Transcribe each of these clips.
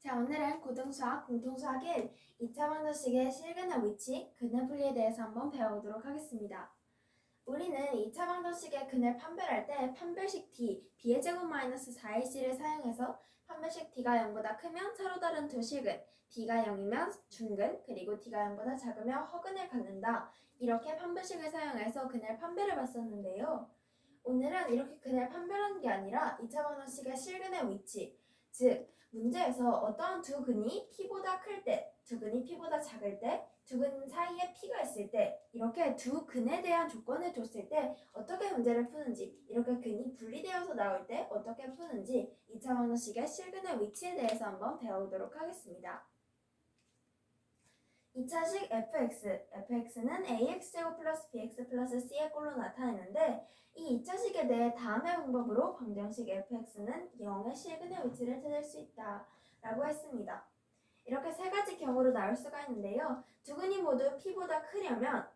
자, 오늘은 고등수학, 공통수학 1, 2차 방정식의 실근의 위치, 근의 분리에 대해서 한번 배워보도록 하겠습니다. 우리는 2차 방정식의 근을 판별할 때 판별식 d, b의 제곱 마이너스 4ac를 사용해서 판별식 d가 0보다 크면 서로 다른 두 실근, d가 0이면 중근, 그리고 d가 0보다 작으면 허근을 갖는다. 이렇게 판별식을 사용해서 근을 판별해 봤었는데요. 오늘은 이렇게 근을 판별하는 게 아니라 2차 방정식의 실근의 위치, 즉 문제에서 어떠한 두 근이 p보다 클 때, 두 근이 p보다 작을 때, 두 근 사이에 p가 있을 때, 이렇게 두 근에 대한 조건을 줬을 때 어떻게 문제를 푸는지, 이렇게 근이 분리되어서 나올 때 어떻게 푸는지 2차 방정식의 실근의 위치에 대해서 한번 배워보도록 하겠습니다. 2차식 fx는 ax제곱 플러스 bx 플러스 c의 꼴로 나타내는데 이 2차식에 대해 다음의 방법으로 방정식 fx는 0의 실근의 위치를 찾을 수 있다 라고 했습니다. 이렇게 세 가지 경우로 나올 수가 있는데요. 두 근이 모두 p보다 크려면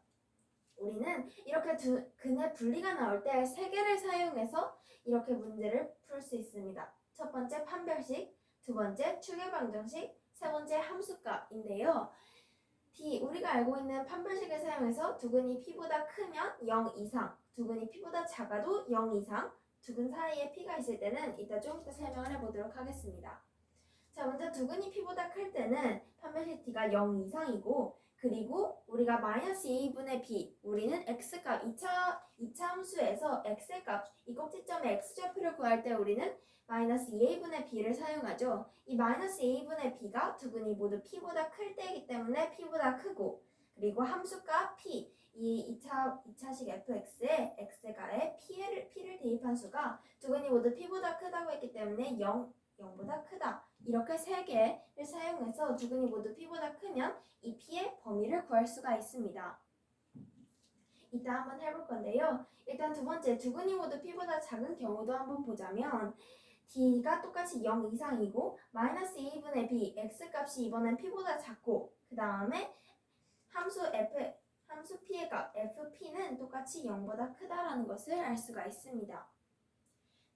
우리는 이렇게 두 근의 분리가 나올 때 세 개를 사용해서 이렇게 문제를 풀 수 있습니다. 첫 번째 판별식, 두 번째 추계방정식, 세 번째 함수값인데요. 우리가 알고 있는 판별식을 사용해서 두 근이 p보다 크면 0 이상, 두 근이 p보다 작아도 0 이상, 두 근 사이에 p가 있을 때는 이따 좀 이따 설명을 해보도록 하겠습니다. 자, 먼저 두 근이 p보다 클 때는 판별식 d가 0 이상이고, 그리고 우리가 마이너스 2분의 b, 우리는 x값, 2차 함수에서 x의 값, 이 꼭지점의 x좌표를 구할 때 우리는 마이너스 2a분의 b를 사용하죠. 이 마이너스 2분의 b가 두 근이 모두 p보다 클 때이기 때문에 p보다 크고, 그리고 함수값 p, 이 2차식 fx에 x가에 p를 대입한 수가 두 근이 모두 p보다 크다고 했기 때문에 0보다 크다. 이렇게 세 개를 사용해서 두 근이 모두 p보다 크면 이 p의 범위를 구할 수가 있습니다. 이따 한번 해볼 건데요. 일단 두 번째, 두 근이 모두 p보다 작은 경우도 한번 보자면 d가 똑같이 0 이상이고 마이너스 2분의 b, x값이 이번엔 p보다 작고 그 다음에 함수 p의 값 fp는 똑같이 0보다 크다라는 것을 알 수가 있습니다.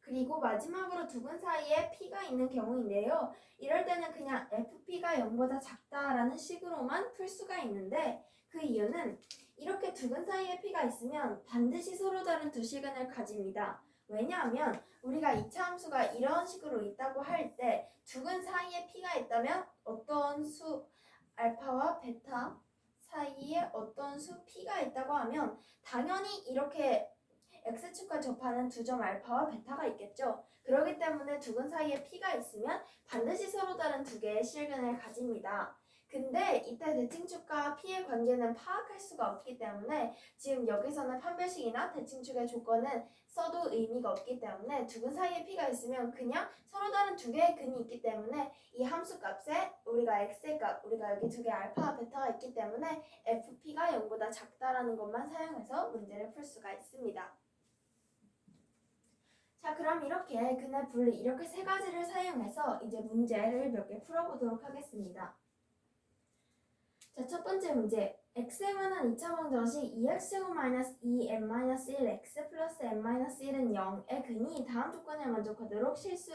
그리고 마지막으로 두 근 사이에 p가 있는 경우인데요. 이럴 때는 그냥 fp가 0보다 작다라는 식으로만 풀 수가 있는데 그 이유는 이렇게 두 근 사이에 p가 있으면 반드시 서로 다른 두 실근을 가집니다. 왜냐하면 우리가 2차 함수가 이런 식으로 있다고 할 때 두 근 사이에 p가 있다면 어떤 수 알파와 베타 사이에 어떤 수 p가 있다고 하면 당연히 이렇게 x축과 접하는 두 점 알파와 베타가 있겠죠. 그렇기 때문에 두 근 사이에 p가 있으면 반드시 서로 다른 두 개의 실근을 가집니다. 근데 이때 대칭축과 p의 관계는 파악할 수가 없기 때문에 지금 여기서는 판별식이나 대칭축의 조건은 써도 의미가 없기 때문에 두 근 사이에 p가 있으면 그냥 서로 다른 두 개의 근이 있기 때문에 이 함수값에 우리가 x의 값, 우리가 여기 두 개 알파와 베타가 있기 때문에 fp가 0보다 작다라는 것만 사용해서 문제를 풀 수가 있습니다. 자, 그럼 이렇게 근의 분리 이렇게 세 가지를 사용해서 이제 문제를 몇 개 풀어보도록 하겠습니다. 자, 첫 번째 문제. x에 관한 2차 방정식 2x제곱 마이너스 2n-1 x 플러스 n-1은 0의 근이 다음 조건을 만족하도록 실수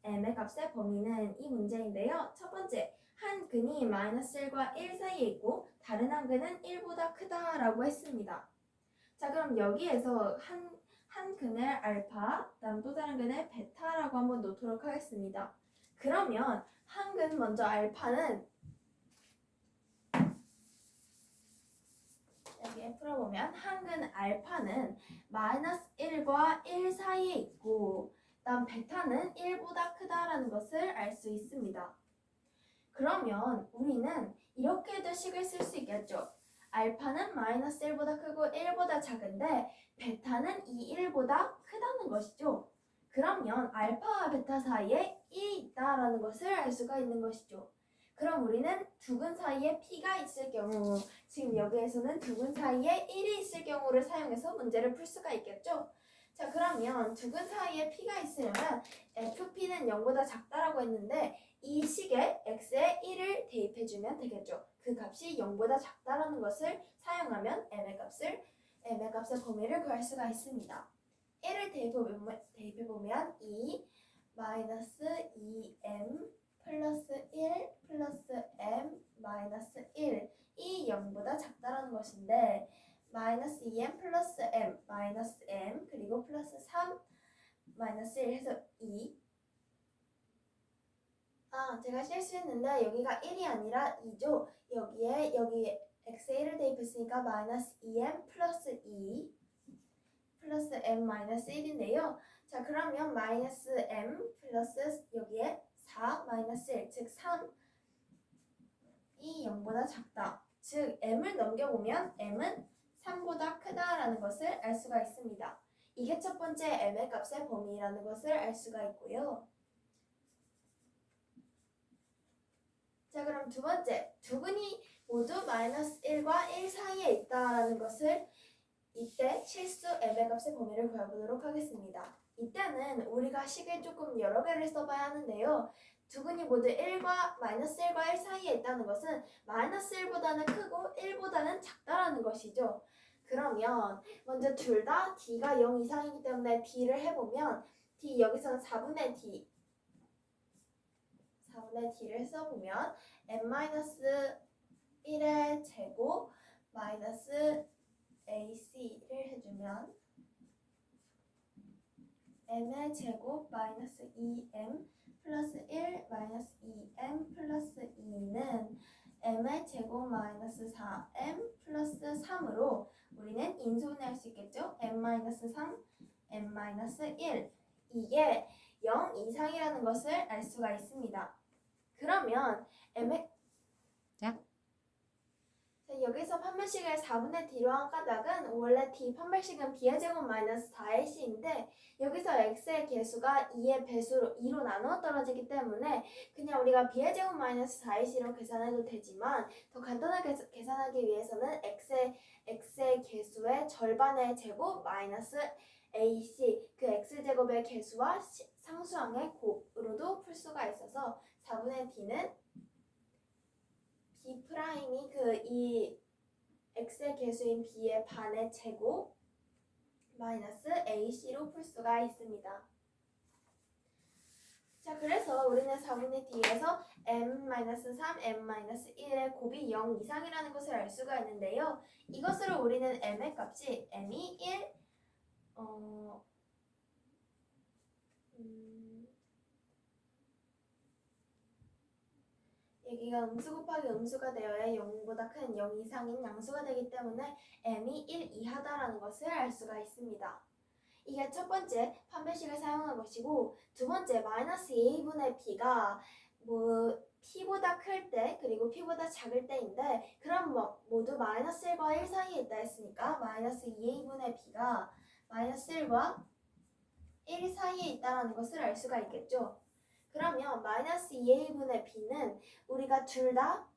m의 값의 범위는 이 문제인데요. 첫 번째, 한 근이 마이너스 1과 1 사이에 있고 다른 한 근은 1보다 크다라고 했습니다. 자, 그럼 여기에서 한 근을 알파, 다음 또 다른 근을 베타라고 한번 놓도록 하겠습니다. 그러면 한 근 먼저 알파는 여기에 풀어보면 한 근 알파는 마이너스 1과 1 사이에 있고 다음 베타는 1보다 크다라는 것을 알 수 있습니다. 그러면 우리는 이렇게도 식을 쓸 수 있겠죠. 알파는 마이너스 1보다 크고 1보다 작은데 베타는 이 1보다 크다는 것이죠. 그러면 알파와 베타 사이에 1이 있다라는 것을 알 수가 있는 것이죠. 그럼 우리는 두 근 사이에 p가 있을 경우, 지금 여기에서는 두 근 사이에 1이 있을 경우를 사용해서 문제를 풀 수가 있겠죠. 자, 그러면 두 근 사이에 p가 있으려면 fp는 0보다 작다라고 했는데 이 식에 x에 1을 대입해주면 되겠죠. 그 값이 0보다 작다라는 것을 사용하면 m의 값의 범위를 구할 수가 있습니다. 1을 대입해보면 2 마이너스 2m 플러스 3 마이너스 1 해서 2. 제가 실수했는데 여기가 1이 아니라 2죠. 여기 x에 1을 대입했으니까 마이너스 2m 플러스 2 플러스 m 마이너스 1인데요. 자, 그러면 마이너스 m 플러스 여기에 4 마이너스 1, 즉 3이 0보다 작다. 즉 m을 넘겨보면 m은 3보다 크다라는 것을 알 수가 있습니다. 이게 첫 번째 m의 값의 범위라는 것을 알 수가 있고요. 자, 그럼 두 번째, 두 근이 모두 마이너스 1과 1 사이에 있다라는 것을 이때 실수 m의 값의 범위를 구해보도록 하겠습니다. 이때는 우리가 식을 조금 여러 개를 써봐야 하는데요. 두 근이 모두 1과 마이너스 1과 1 사이에 있다는 것은 마이너스 1보다는 크고 1보다는 작다라는 것이죠. 그러면 먼저 둘 다 d가 0 이상이기 때문에 d를 해보면 d 여기서는 4분의 d를 써보면 n-1의 제곱 마이너스 ac를 해주면 m의 제곱 마이너스 2m 플러스 1 마이너스 2m 플러스 2는 m의 제곱 마이너스 4m 플러스 3으로 우리는 인수분해할 수 있겠죠? m-3, m-1 이게 0 이상이라는 것을 알 수가 있습니다. 그러면 m의 여기서 판별식을 4분의 d로 한 까닭은 원래 d 판별식은 b의 제곱 마이너스 4ac인데 여기서 x의 개수가 2의 배수로 2로 나누어 떨어지기 때문에 그냥 우리가 b의 제곱 마이너스 4ac로 계산해도 되지만 더 간단하게 계산하기 위해서는 x의 개수의 절반의 제곱 마이너스 ac 그 x제곱의 개수와 상수항의 곱으로도 풀 수가 있어서 4분의 d는 b 프라임이 이 x의 개수인 b의 반의 제곱 마이너스 ac로 풀 수가 있습니다. 자, 그래서 우리는 4분의 d에서 m-3, m-1의 곱이 0 이상이라는 것을 알 수가 있는데요. 이것으로 우리는 m의 값이 m이 1, 여기가 음수 곱하기 음수가 되어야 0보다 큰 0 이상인 양수가 되기 때문에 m이 1 이하다라는 것을 알 수가 있습니다. 이게 첫 번째 판별식을 사용한 것이고 두 번째 마이너스 2a분의 b가 p보다 클 때 그리고 p보다 작을 때인데 그럼 모두 마이너스 1과 1 사이에 있다 했으니까 마이너스 2a분의 b가 마이너스 1과 1 사이에 있다는 것을 알 수가 있겠죠. 그러면 마이너스 2a분의 b는 우리가 둘 다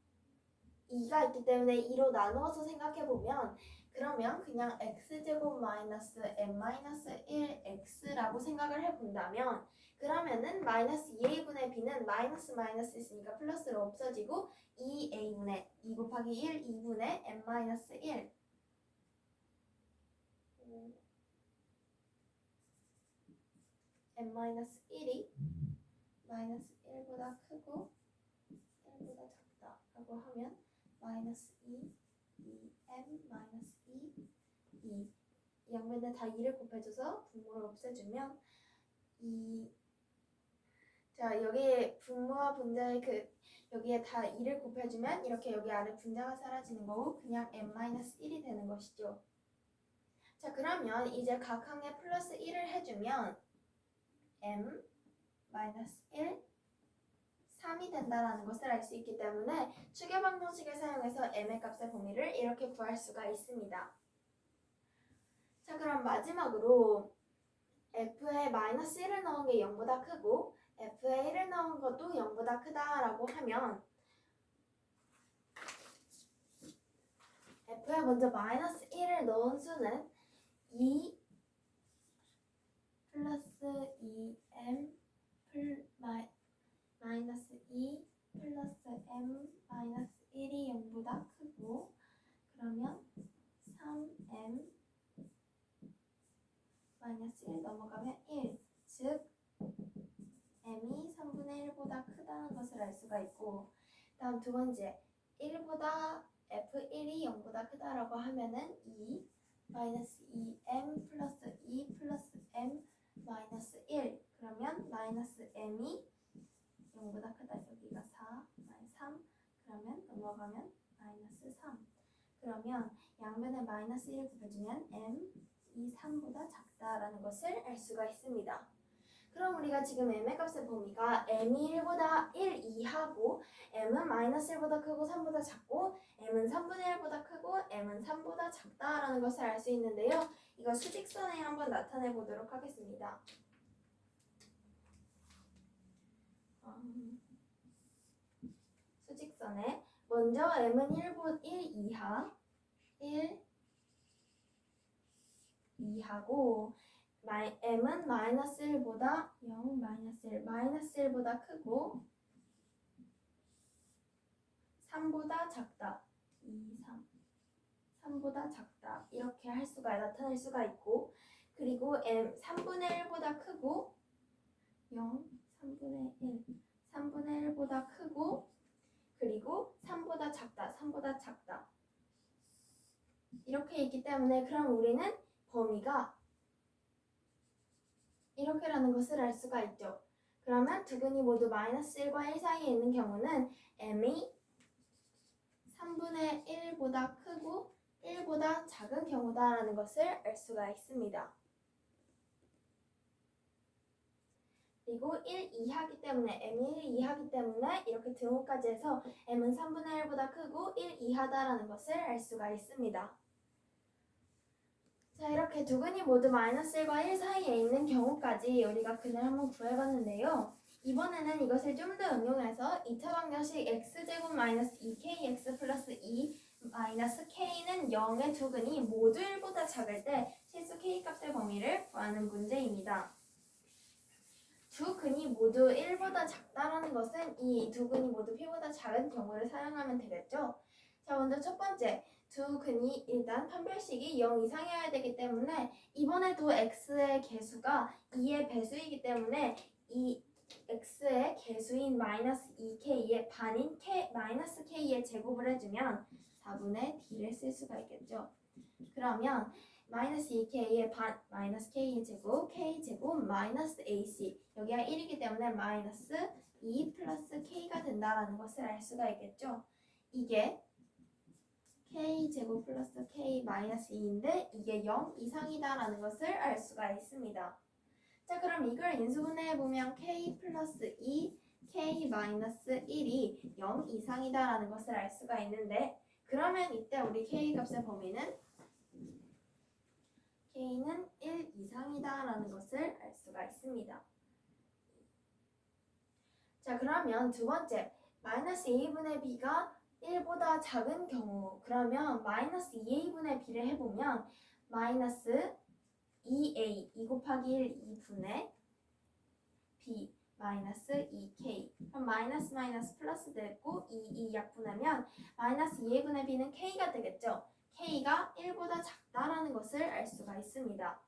2가 있기 때문에 2로 나누어서 생각해보면 그러면 그냥 x제곱 마이너스 n-1x라고 생각을 해본다면 그러면은 마이너스 2a분의 b는 마이너스 있으니까 플러스로 없어지고 2 곱하기 1, 2분의 n-1 n-1이 마이너스 1보다 크고 1보다 작다라고 하면 마이너스 2, 2m 마이너스 2 양면에 다 2를 곱해줘서 분모를 없애주면 자, 여기 분모와 분자의 여기에 다 2를 곱해주면 이렇게 여기 아래 분자가 사라지는 거고 그냥 n-1이 되는 것이죠. 자, 그러면 이제 각 항에 플러스 1을 해주면 m-1 3이 된다는 것을 알 수 있기 때문에 추계방 정식을 사용해서 m의 값의 범위를 이렇게 구할 수가 있습니다. 자, 그럼 마지막으로 f에 마이너스 1을 넣은 게 0보다 크고 f에 1을 넣은 것도 0보다 크다라고 하면 f에 먼저 마이너스 1을 넣은 수는 2 플러스 2m 마이너스 2 플러스 m 마이너스 1이 0보다 크고 그러면 3m 마이너스 1 넘어가면 1 즉 m이 3분의 1보다 크다는 것을 알 수가 있고 다음 두 번째 1보다 f1이 0보다 크다라고 하면은 2 마이너스 2m 플러스 2 플러스 m 마이너스 1. 그러면 마이너스 m이 0보다 크다. 여기가 4, 마이너스 3. 그러면 넘어가면 마이너스 3. 그러면 양변에 마이너스 1 곱해주면 m 이 3보다 작다라는 것을 알 수가 있습니다. 그럼 우리가 지금 m의 값의 범위가 m이 1보다 1 이하고 m은 마이너스 1보다 크고 3보다 작고 m은 3분의 1보다 크고 m은 3보다 작다라는 것을 알 수 있는데요. 이거 수직선에 한번 나타내 보도록 하겠습니다. 수직선에 먼저 m은 1 이하고 m은 마이너스 1보다 0, 마이너스 1보다 크고 3보다 작다. 2, 3. 3보다 작다. 이렇게 나타낼 수가 있고, 그리고 m 3분의 1보다 크고 0, 3분의 1. 3분의 1보다 크고 그리고 3보다 작다. 3보다 작다. 이렇게 있기 때문에 그럼 우리는 범위가 이렇게라는 것을 알 수가 있죠. 그러면 두 근이 모두 마이너스 1과 1 사이에 있는 경우는 m이 3분의 1보다 크고 1보다 작은 경우다라는 것을 알 수가 있습니다. 그리고 1 이하기 때문에 m이 1 이하기 때문에 이렇게 등호까지 해서 m은 3분의 1보다 크고 1 이하다라는 것을 알 수가 있습니다. 자, 이렇게 두 근이 모두 마이너스 1과 1 사이에 있는 경우까지 우리가 근을 한번 구해봤는데요. 이번에는 이것을 좀 더 응용해서 2차 방정식 x제곱 마이너스 2kx 플러스 2 마이너스 k는 0의 두 근이 모두 1보다 작을 때 실수 k값의 범위를 구하는 문제입니다. 두 근이 모두 1보다 작다라는 것은 이 두 근이 모두 p보다 작은 경우를 사용하면 되겠죠. 자, 먼저 첫 번째, 두 근이 일단 판별식이 0 이상이어야 되기 때문에 이번에도 x의 개수가 2의 배수이기 때문에 이 x의 개수인 마이너스 2k의 반인 마이너스 k의 제곱을 해주면 4분의 d를 쓸 수가 있겠죠. 그러면 마이너스 2k의 반 마이너스 k의 제곱 k 제곱 마이너스 ac 여기가 1이기 때문에 마이너스 2 플러스 k가 된다라는 것을 알 수가 있겠죠. 이게 k 제곱 플러스 k 마이너스 2인데 이게 0 이상이다라는 것을 알 수가 있습니다. 자, 그럼 이걸 인수분해해보면 k 플러스 2 k 마이너스 1이 0 이상이다라는 것을 알 수가 있는데 그러면 이때 우리 k 값의 범위는 k는 1 이상이다라는 것을 알 수가 있습니다. 자, 그러면 두 번째 마이너스 2분의 b가 1보다 작은 경우 그러면 마이너스 2a분의 b를 해보면 마이너스 2a 2 곱하기 1 2분의 b 마이너스 2k 그럼 마이너스 마이너스 플러스 됐고 2 약분하면 마이너스 2a분의 b는 k가 되겠죠. k가 1보다 작다라는 것을 알 수가 있습니다.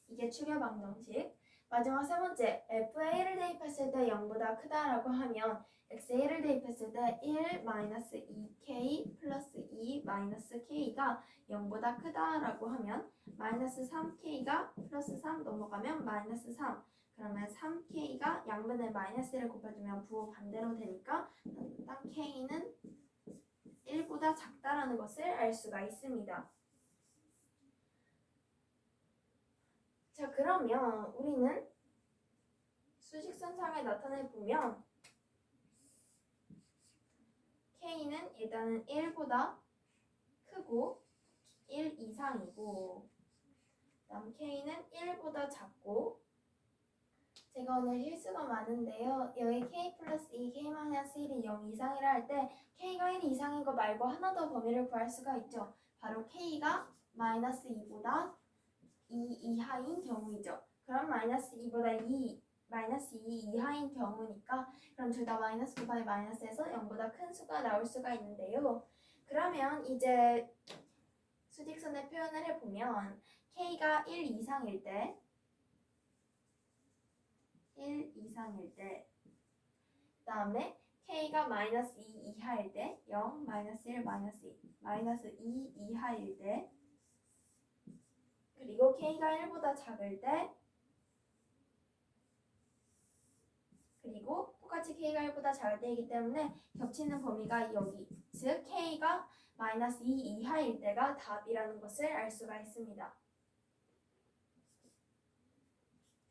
이게 추려 방정식. 마지막 세 번째, f에 1을 대입했을 때 0보다 크다라고 하면 x에 1을 대입했을 때 1 마이너스 2k 플러스 2 마이너스 k가 0보다 크다라고 하면 마이너스 3k가 플러스 3 넘어가면 마이너스 3 그러면 3k가 양변에 마이너스 1을 곱해주면 부호 반대로 되니까 일단 k는 1보다 작다라는 것을 알 수가 있습니다. 자, 그러면 우리는 수직선상에 나타내 보면 k는 일단은 1보다 크고 1 이상이고 그다음 k는 1보다 작고 제가 오늘 실수가 많은데요. 여기 k 플러스 2, k 마이너스 1이 0 이상이라 할 때 k가 1 이상인 거 말고 하나 더 범위를 구할 수가 있죠. 바로 k가 마이너스 2보다 2 이하인 경우이죠. 그럼 마이너스 2보다 2 이하인 경우니까 그럼 둘 다 마이너스 곱하기 마이너스에서 0보다 큰 수가 나올 수가 있는데요. 그러면 이제 수직선의 표현을 해보면 k가 1 이상일 때 그 다음에 k가 마이너스 2 이하일 때 0, 마이너스 1, 마이너스 2, 마이너스 2 이하일 때 그리고 k가 1보다 작을 때 그리고 똑같이 k가 1보다 작을 때이기 때문에 겹치는 범위가 여기, 즉 k가 마이너스 2 이하일 때가 답이라는 것을 알 수가 있습니다.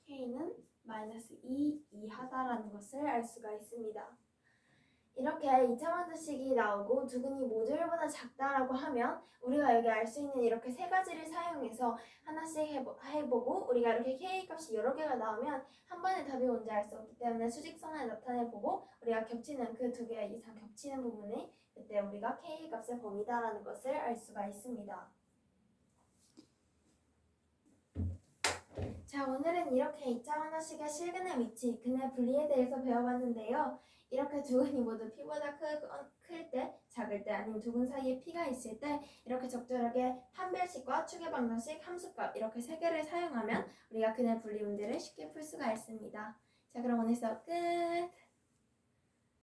k는 마이너스 2 이하다라는 것을 알 수가 있습니다. 이렇게 2차 방정식이 나오고 두근이 모두 1보다 작다라고 하면 우리가 여기 알 수 있는 이렇게 세 가지를 사용해서 하나씩 해보고 우리가 이렇게 k 값이 여러 개가 나오면 한 번에 답이 뭔지 알 수 없기 때문에 수직선을 나타내보고 우리가 겹치는 그 두 개 이상 겹치는 부분이 그때 우리가 k 값의 범위다라는 것을 알 수가 있습니다. 자, 오늘은 이렇게 2차 방정식의 실근의 위치, 근의 분리에 대해서 배워봤는데요. 이렇게 두근이 모두 p보다 클 때, 작을 때, 아니면 두근 사이에 p가 있을 때 이렇게 적절하게 판별식과 추계 방정식, 함수값 이렇게 세 개를 사용하면 우리가 근의 분리 문제를 쉽게 풀 수가 있습니다. 자, 그럼 오늘 수업 끝!